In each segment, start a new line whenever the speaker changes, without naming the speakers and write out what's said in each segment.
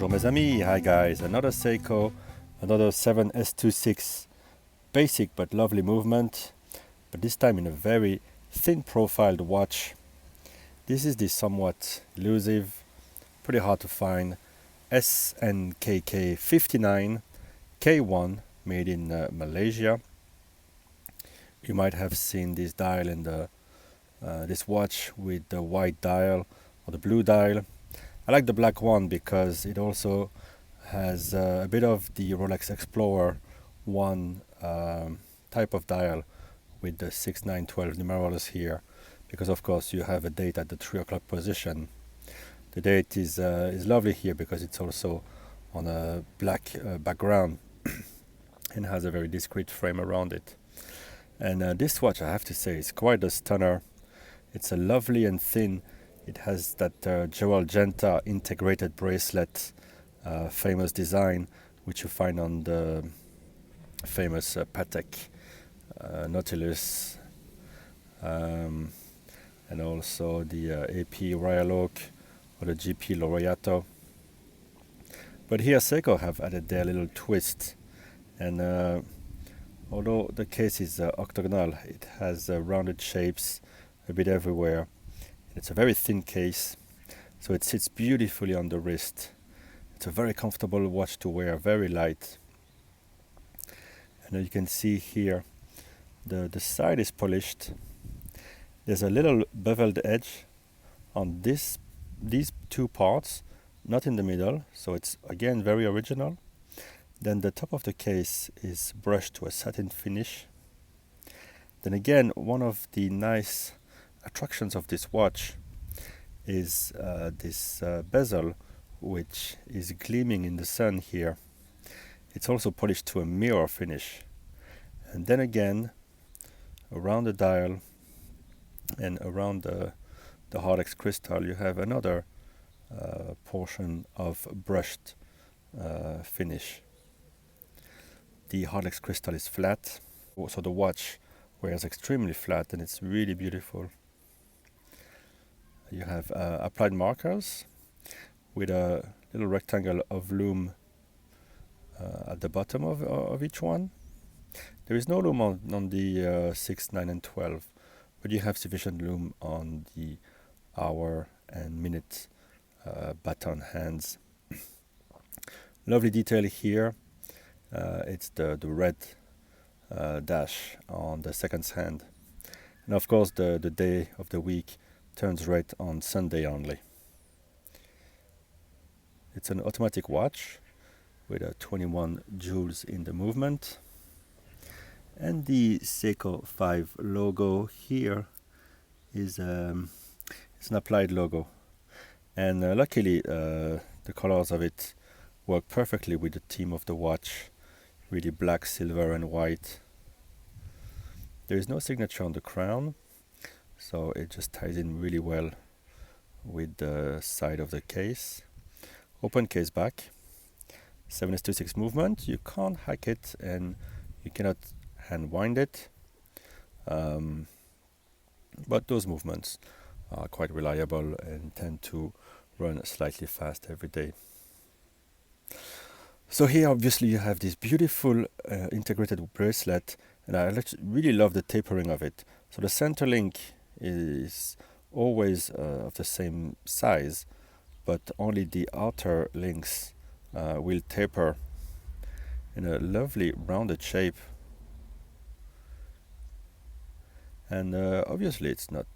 Bonjour mes amis, hi guys, another Seiko, another 7S26, basic but lovely movement, but this time in a very thin profiled watch. This is the somewhat elusive, pretty hard to find, SNKK59K1 made in Malaysia. You might have seen this dial in this watch with the white dial or the blue dial. I like the black one because it also has a bit of the Rolex Explorer 1 type of dial with the 6, 9, 12 numerals here, because of course you have a date at the 3 o'clock position. The date is lovely here because it's also on a black background and has a very discreet frame around it. And this watch, I have to say, is quite a stunner. It's a lovely and thin. It has that Joel Genta integrated bracelet, famous design, which you find on the famous Patek Nautilus, and also the AP Royal Oak or the GP Laureato. But here Seiko have added their little twist, and although the case is octagonal, it has rounded shapes a bit everywhere. It's a very thin case, so it sits beautifully on the wrist. It's a very comfortable watch to wear, very light. And you can see here the side is polished. There's a little beveled edge on these two parts, not in the middle, so it's again very original. Then the top of the case is brushed to a satin finish. Then again, one of the nice attractions of this watch is this bezel, which is gleaming in the sun here. It's also polished to a mirror finish. And then again, around the dial and around the Hardex crystal, you have another portion of brushed finish. The Hardex crystal is flat, so the watch wears extremely flat, and it's really beautiful. You have applied markers with a little rectangle of lume at the bottom of each one. There is no lume on the 6, 9 and 12, but you have sufficient lume on the hour and minute baton hands. Lovely detail here. It's the red dash on the second hand. And of course the day of the week turns red on Sunday only. It's an automatic watch with a 21 joules in the movement. And the Seiko 5 logo here is it's an applied logo. And luckily the colors of it work perfectly with the theme of the watch. Really black, silver and white. There is no signature on the crown, so it just ties in really well with the side of the case. Open case back, 7S26 movement. You can't hack it and you cannot hand wind it, but those movements are quite reliable and tend to run slightly fast every day. So here obviously you have this beautiful integrated bracelet, and I really love the tapering of it. So the center link is always of the same size, but only the outer links will taper in a lovely rounded shape. And obviously it's not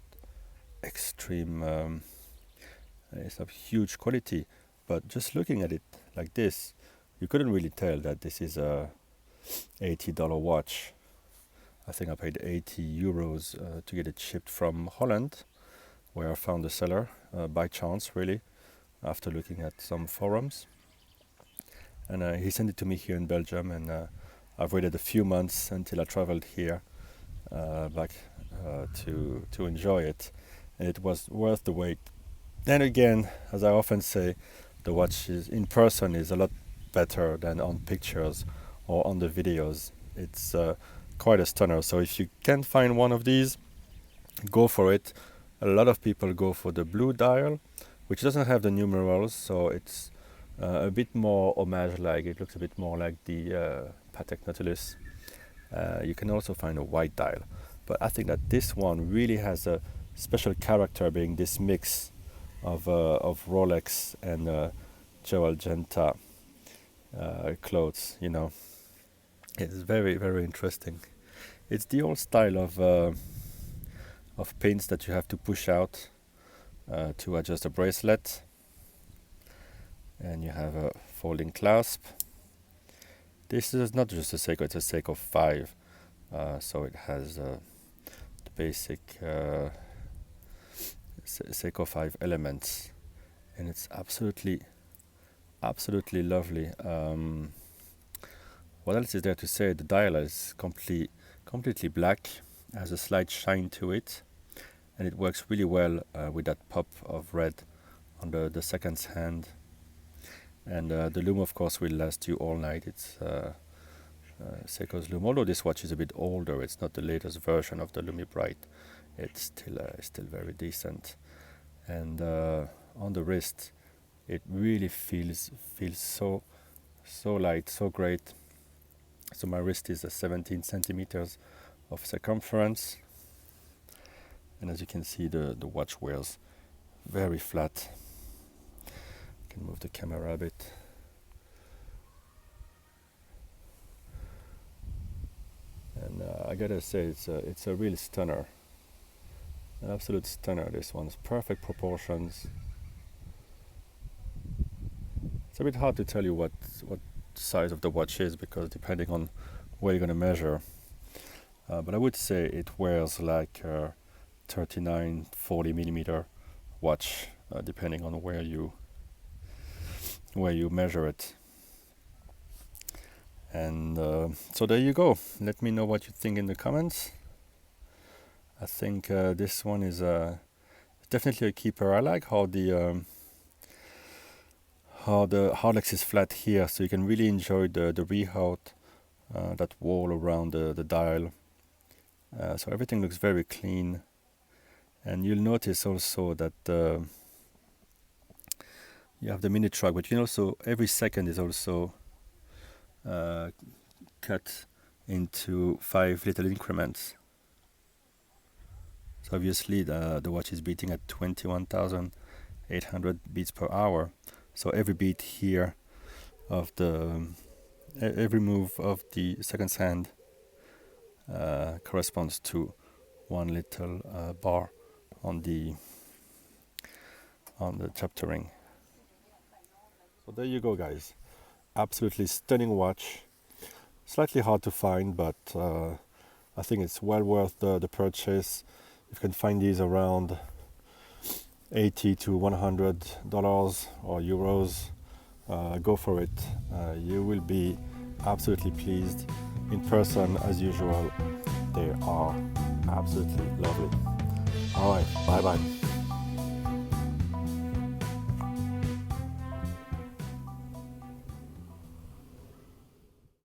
extreme, it's not huge quality, but just looking at it like this, you couldn't really tell that this is a $80 watch. I think I paid 80 euros to get it shipped from Holland, where I found the seller by chance, really, after looking at some forums. And he sent it to me here in Belgium, and I've waited a few months until I traveled here back to enjoy it, and it was worth the wait. Then again, as I often say, the watch in person is a lot better than on pictures or on the videos. It's quite a stunner. So if you can find one of these, go for it. A lot of people go for the blue dial, which doesn't have the numerals, so it's a bit more homage-like. It looks a bit more like the Patek Nautilus. You can also find a white dial, but I think that this one really has a special character, being this mix of Rolex and Joe Argenta clothes. You know, it's very, very interesting. It's the old style of pins that you have to push out to adjust a bracelet, and you have a folding clasp. This is not just a Seiko; it's a Seiko 5, so it has the basic Seiko 5 elements, and it's absolutely lovely. What else is there to say? The dial is completely black, has a slight shine to it, and it works really well with that pop of red on the second hand. And the lume, of course, will last you all night. It's Seiko's lume. Although this watch is a bit older, it's not the latest version of the Lumi Bright. It's still very decent. And on the wrist, it really feels so light, so great. So my wrist is 17 centimeters of circumference, and as you can see, the watch wears very flat. I can move the camera a bit. And I gotta say, it's a real stunner, an absolute stunner. This one's perfect proportions. It's a bit hard to tell you what size of the watch is, because depending on where you're gonna measure, but I would say it wears like a 39-40 millimeter watch, depending on where you measure it. And so there you go. Let me know what you think in the comments. I think this one is definitely a keeper. I like how the Harlex is flat here, so you can really enjoy the rehaut, that wall around the dial. So everything looks very clean, and you'll notice also that you have the minute track, but you can also, every second is also cut into 5 little increments. So obviously the watch is beating at 21,800 beats per hour. So every beat here of every move of the second hand corresponds to one little bar on the chapter ring. So there you go, guys. Absolutely stunning watch. Slightly hard to find, but I think it's well worth the purchase. You can find these around $80 to $100 or euros. Go for it. You will be absolutely pleased. In person, as usual, they are absolutely lovely. All right, bye bye.